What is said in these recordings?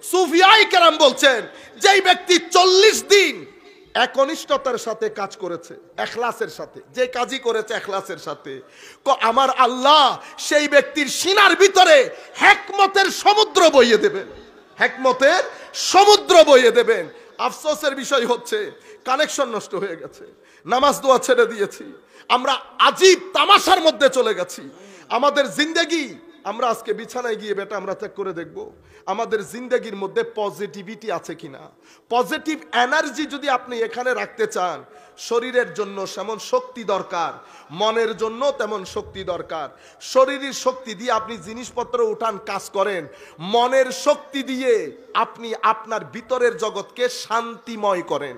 সুফিয়ায়ে কেরাম বলছেন, যেই ব্যক্তি 40 দিন একনিষ্ঠতার সাথে কাজ করেছে, ইখলাসের সাথে, যে কাজই করেছে ইখলাসের সাথে, আমার আল্লাহ সেই ব্যক্তির সিনার ভিতরে হিকমতের সমুদ্র বইয়ে দেবেন, হিকমতের সমুদ্র বইয়ে দেবেন। আফসোসের বিষয় হচ্ছে কানেকশন নষ্ট হয়ে গেছে, নামাজ দোয়া ছেড়ে দিয়েছি, আমরা আজীব তামাশার মধ্যে চলে গেছি। আমাদের জিন্দেগি, আমরা আজকে বিছানায় গিয়ে বেটা আমরা চেক করে দেখব আমাদের জিন্দেগির মধ্যে পজিটিভিটি আছে কিনা। পজিটিভ এনার্জি যদি আপনি এখানে রাখতে চান, শরীরের জন্য যেমন শক্তি দরকার, মনের জন্য তেমন শক্তি দরকার। শরীরের শক্তি দিয়ে আপনি জিনিসপত্র উঠান, কাজ করেন, মনের শক্তি দিয়ে আপনি আপনার ভিতরের জগৎকে শান্তিময় করেন।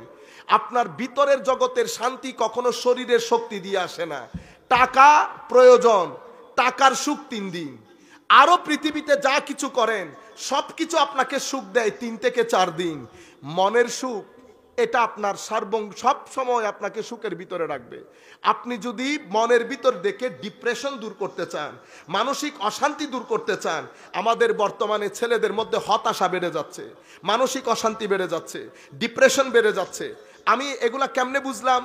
আপনার ভিতরের জগতের শান্তি কখনো শরীরের শক্তি দিয়ে আসে না। টাকা প্রয়োজন, টাকার সুখ 3 দিন, আরো পৃথিবীতে যা কিছু করেন সবকিছু আপনাকে সুখ দেয় 3 থেকে 4 দিন। মনের সুখ, এটা আপনার সব সময় আপনাকে সুখের ভিতরে রাখবে। আপনি যদি মনের ভিতর দেখে ডিপ্রেশন দূর করতে চান, মানসিক অশান্তি দূর করতে চান, আমাদের বর্তমানে ছেলেদের মধ্যে হতাশা বেড়ে যাচ্ছে, মানসিক অশান্তি বেড়ে যাচ্ছে, ডিপ্রেশন বেড়ে যাচ্ছে। আমি এগুলা কেমনে বুঝলাম?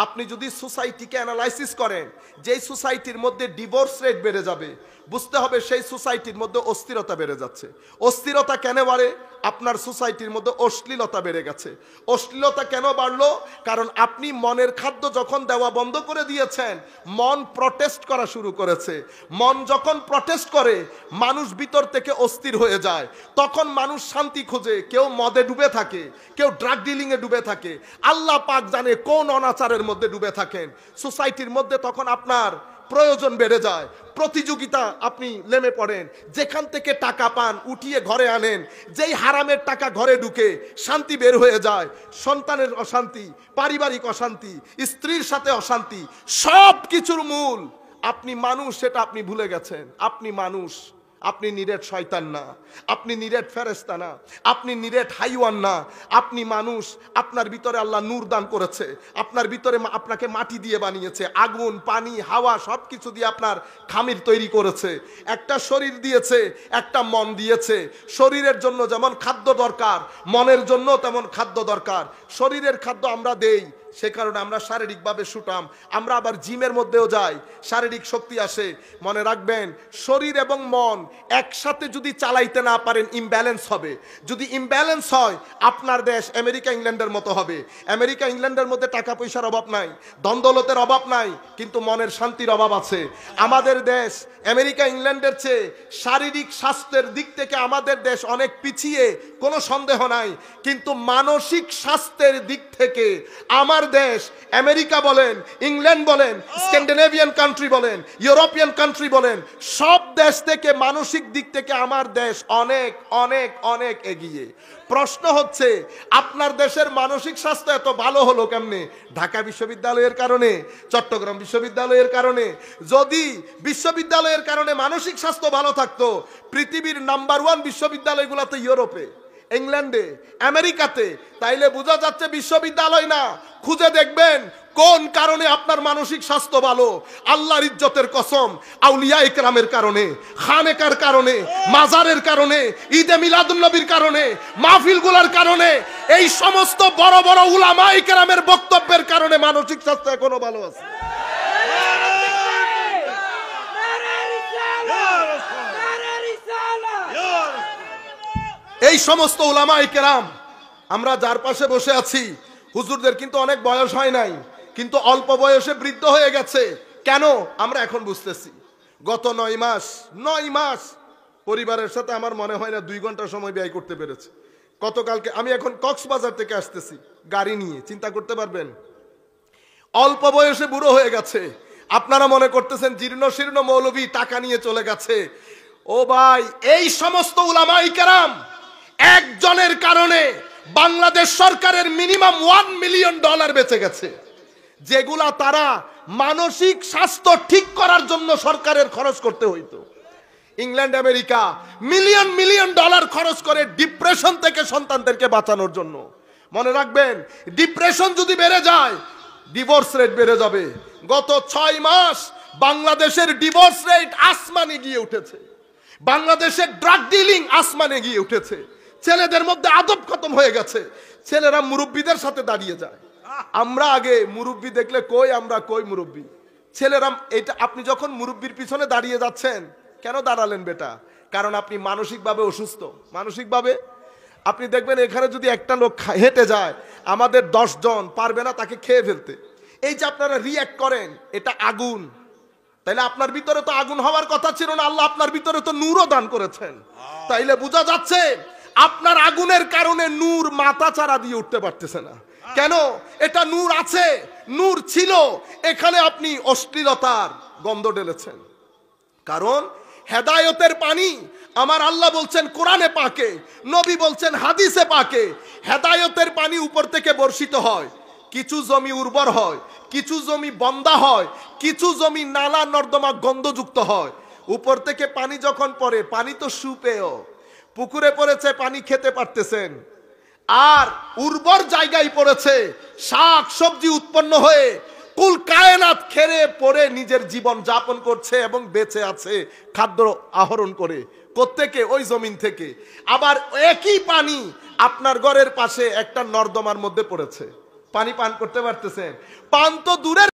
আপনি যদি সোসাইটিকে অ্যানালাইসিস করেন, যেই সোসাইটির মধ্যে ডিভোর্স রেট বেড়ে যাবে, বুঝতে হবে সেই সোসাইটির মধ্যে অস্থিরতা বেড়ে যাচ্ছে। অস্থিরতা কেন বাড়ে? আপনার সোসাইটির মধ্যে অশ্লীলতা বেড়ে গেছে। অশ্লীলতা কেন বাড়লো? কারণ আপনি মনের খাদ্য যখন দেওয়া বন্ধ করে দিয়েছেন, মন প্রটেস্ট করা শুরু করেছে। মন যখন প্রটেস্ট করে, মানুষ ভিতর থেকে অস্থির হয়ে যায়। তখন মানুষ শান্তি খোঁজে, কেউ মদে ডুবে থাকে, কেউ ড্রাগ ডিলিংয়ে ডুবে থাকে, আল্লাহ পাক জানে কোন অনাচারের মধ্যে ডুবে থাকেন। সোসাইটির মধ্যে তখন আপনার প্রয়োজন বেড়ে যায়, প্রতিযোগিতা আপনি নেমে পড়েন, যেখান থেকে টাকা পান উঠিয়ে ঘরে আনেন, যেই হারামের টাকা ঘরে ঢুকে শান্তি বের হয়ে যায়, সন্তানের অশান্তি, পারিবারিক অশান্তি, স্ত্রীর সাথে অশান্তি, সব কিছুর মূল আপনি মানুষ, সেটা আপনি ভুলে গেছেন। আপনি মানুষ, আপনি নিরেট শয়তান না, আপনি নিরেট ফেরেশতা না, আপনি নিরেট হাইওয়ান না, আপনি মানুষ। আপনার ভিতরে আল্লাহ নূর দান করেছে, আপনার ভিতরে আপনাকে মাটি দিয়ে বানিয়েছে, আগুন, পানি, হাওয়া সব কিছু দিয়ে আপনার খামির তৈরি করেছে, একটা শরীর দিয়েছে, একটা মন দিয়েছে। শরীরের জন্য যেমন খাদ্য দরকার, মনের জন্য তেমন খাদ্য দরকার। শরীরের খাদ্য আমরা দেই, সে কারণে আমরা শারীরিকভাবে সুঠাম। আমরা আবার জিমের মধ্যেও যাই, শারীরিক শক্তি আসে। মনে রাখবেন, শরীর এবং মন একসাথে যদি চালাইতে না পারেন, ইমব্যালেন্স হবে। যদি ইমব্যালেন্স হয়, আপনার দেশ আমেরিকা ইংল্যান্ডের মতো হবে। আমেরিকা ইংল্যান্ডের মধ্যে টাকা পয়সার অভাব নাই, দ্বন্দ্বলতের অভাব নাই, কিন্তু মনের শান্তির অভাব আছে। আমাদের দেশ আমেরিকা ইংল্যান্ডের চেয়ে শারীরিক স্বাস্থ্যের দিক থেকে আমাদের দেশ অনেক পিছিয়ে, কোনো সন্দেহ নাই, কিন্তু মানসিক স্বাস্থ্যের দিক থেকে আমার দেশ, আমেরিকা বলেন, ইংল্যান্ড বলেন, স্ক্যান্ডিনেভিয়ান কান্ট্রি বলেন, ইউরোপিয়ান কান্ট্রি বলেন, সব দেশ থেকে মানসিক দিক থেকে আমার দেশ অনেক অনেক অনেক এগিয়ে। প্রশ্ন হচ্ছে, আপনার দেশের মানসিক স্বাস্থ্য এত ভালো হলো কেমনে? ঢাকা বিশ্ববিদ্যালয়ের কারণে, চট্টগ্রাম বিশ্ববিদ্যালয়ের কারণে। যদি বিশ্ববিদ্যালয়ের কারণে মানসিক স্বাস্থ্য ভালো থাকতো, পৃথিবীর নাম্বার 1 বিশ্ববিদ্যালয়গুলোতে ইউরোপে, ইংল্যান্ডে, আমেরিকাতে, তাইলে বোঝা যাচ্ছে বিশ্ববিদ্যালয় না, খুঁজে দেখবেন কোন কারণে আপনার মানসিক স্বাস্থ্য ভালো। আল্লাহর ইজ্জতের কসম, আউলিয়া ইকরামের কারণে, খানেকার কারণে, মাজারের কারণে, ঈদে মিলাদুন নবীর কারণে, মাহফিলগুলোর কারণে, এই সমস্ত বড় বড় উলামা ইকরামের বক্তব্যের কারণে মানসিক স্বাস্থ্য এখনো ভালো আছে। এই সমস্ত উলামা ইকরাম, আমরা যার পাশে বসে আছি, হুজুরদের কিন্তু অনেক বয়স হয় নাই, কিন্তু অল্প বয়সে বৃদ্ধ হয়ে গেছে। কেন? আমরা এখন বুঝতেছি। গত 9 মাস পরিবারের সাথে আমার মনে হয় না 2 ঘন্টা সময় ব্যয় করতে পেরেছে। গতকালকে আমি এখন কক্সবাজার থেকে আসতেছি গাড়ি নিয়ে, চিন্তা করতে পারবেন, অল্প বয়সে বুড়ো হয়ে গেছে। আপনারা মনে করতেছেন জীর্ণ শীর্ণ মৌলবী টাকা নিয়ে চলে গেছে। ও ভাই, এই সমস্ত উলামা ইকরাম একজনের কারণে বাংলাদেশ সরকারের মিনিমাম $1 মিলিয়ন বেঁচে গেছে, যেগুলা তারা মানসিক স্বাস্থ্য ঠিক করার জন্য সরকারের খরচ করতে হইতো। England, America million million dollar খরচ করে ডিপ্রেশন থেকে সন্তানদেরকে বাঁচানোর জন্য। মনে রাখবেন, ডিপ্রেশন যদি বেড়ে যায়, ডিভোর্স রেট বেড়ে যাবে। গত 6 মাস বাংলাদেশের ডিভোর্স রেট আসমানে গিয়ে উঠেছে, বাংলাদেশের ড্রাগ ডিলিং আসমানে গিয়ে উঠেছে। ছেলেদের মধ্যে আদব খতম হয়ে গেছে, ছেলেরা মুরব্বীদের সাথে দাঁড়িয়ে যায়। আমরা আগে মুরব্বী দেখলে কই আমরা কই মুরব্বী, ছেলেরা এটা। আপনি যখন মুরব্বীর পিছনে দাঁড়িয়ে যাচ্ছেন, কেন দাঁড়ালেন বেটা? কারণ আপনি মানসিকভাবে অসুস্থ। মানসিকভাবে আপনি দেখবেন এখানে যদি একটা লোক হেঁটে যায়, আমাদের 10 জন পারবে না তাকে খেয়ে ফেলতে। এই যে আপনারা রিঅ্যাক্ট করেন, এটা আগুন। তাইলে আপনার ভিতরে তো আগুন হওয়ার কথা ছিল না, আল্লাহ আপনার ভিতরে তো নূরও দান করেছেন। তাইলে বোঝা যাচ্ছে আপনার আগুনের কারণে নূর মাথা চারা দিয়ে উঠতে পারতেছে না। কেন? এটা নূর আছে, নূর ছিল, এখানে আপনি অশ্লীলতার গন্ধ ঢেলেছেন। কারণ হেদায়েতের পানি আমার আল্লাহ বলছেন কোরআনে পাকে, নবী বলছেন হাদিসে পাকে, হেদায়েতের পানি উপর থেকে বর্ষিত হয়। কিছু জমি উর্বর হয়, কিছু জমি বন্দা হয়, কিছু জমি নালা নর্দমা গন্ধযুক্ত হয়। উপর থেকে পানি যখন পড়ে, পানি তো সুপেয়, পুকুরে পড়েছে, পানি খেতে পারতেছেন। আর উর্বর জায়গায় পড়েছে, শাক সবজি উৎপন্ন হয়ে কুল কায়নাত খেরে পড়ে নিজের জীবন যাপন করছে এবং বেঁচে আছে খাদ্য আহরণ করে। কোত্থেকে? ওই জমিন থেকে। আবার একই পানি আপনার ঘরের পাশে একটা নর্দমার মধ্যে পড়েছে, পানি পান করতে পারতেছেন? পান তো দূরের